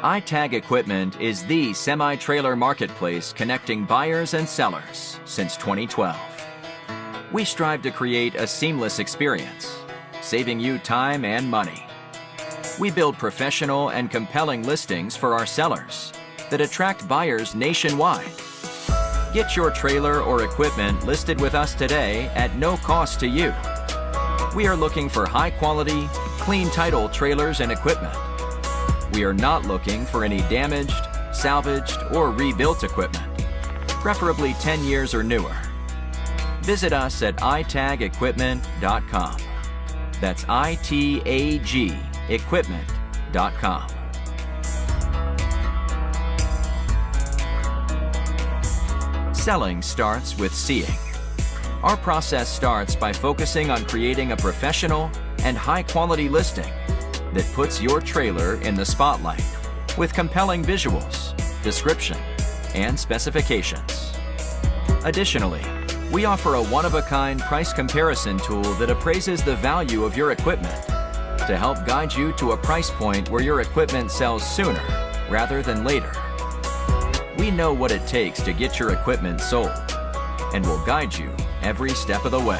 ITAG Equipment is the semi-trailer marketplace connecting buyers and sellers since 2012. We strive to create a seamless experience, saving you time and money. We build professional and compelling listings for our sellers that attract buyers nationwide. Get your trailer or equipment listed with us today at no cost to you. We are looking for high-quality, clean title trailers and equipment. We are not looking for any damaged, salvaged, or rebuilt equipment, preferably 10 years or newer. Visit us at itagequipment.com. That's ITAG equipment.com. Selling starts with seeing. Our process starts by focusing on creating a professional and high-quality listing that puts your trailer in the spotlight with compelling visuals, description, and specifications. Additionally, we offer a one-of-a-kind price comparison tool that appraises the value of your equipment to help guide you to a price point where your equipment sells sooner rather than later. We know what it takes to get your equipment sold and will guide you every step of the way.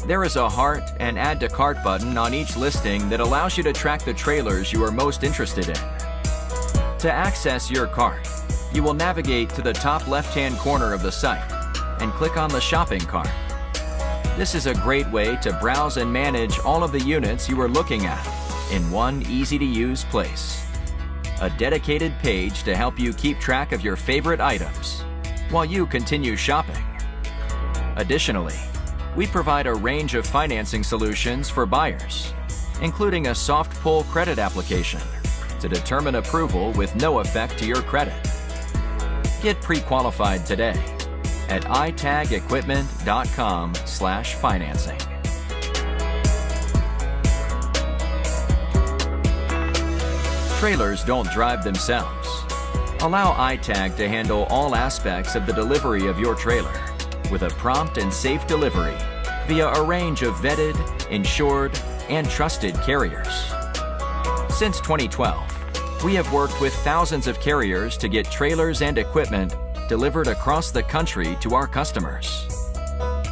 There is a heart and add to cart button on each listing that allows you to track the trailers you are most interested in. To access your cart, you will navigate to the top left-hand corner of the site and click on the shopping cart. This is a great way to browse and manage all of the units you are looking at in one easy-to-use place. A dedicated page to help you keep track of your favorite items while you continue shopping. Additionally, we provide a range of financing solutions for buyers, including a soft pull credit application to determine approval with no effect to your credit. Get pre-qualified today at itagequipment.com/financing. Trailers don't drive themselves. Allow ITAG to handle all aspects of the delivery of your trailer with a prompt and safe delivery via a range of vetted, insured, and trusted carriers. Since 2012, we have worked with thousands of carriers to get trailers and equipment delivered across the country to our customers.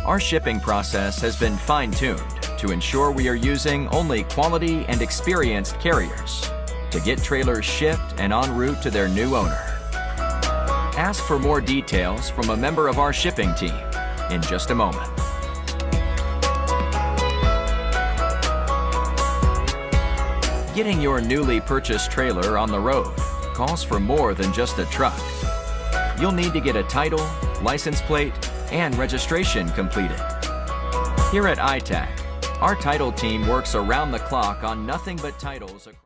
Our shipping process has been fine-tuned to ensure we are using only quality and experienced carriers to get trailers shipped and en route to their new owner. Ask for more details from a member of our shipping team in just a moment. Getting your newly purchased trailer on the road calls for more than just a truck. You'll need to get a title, license plate, and registration completed. Here at ITAG, our title team works around the clock on nothing but titles.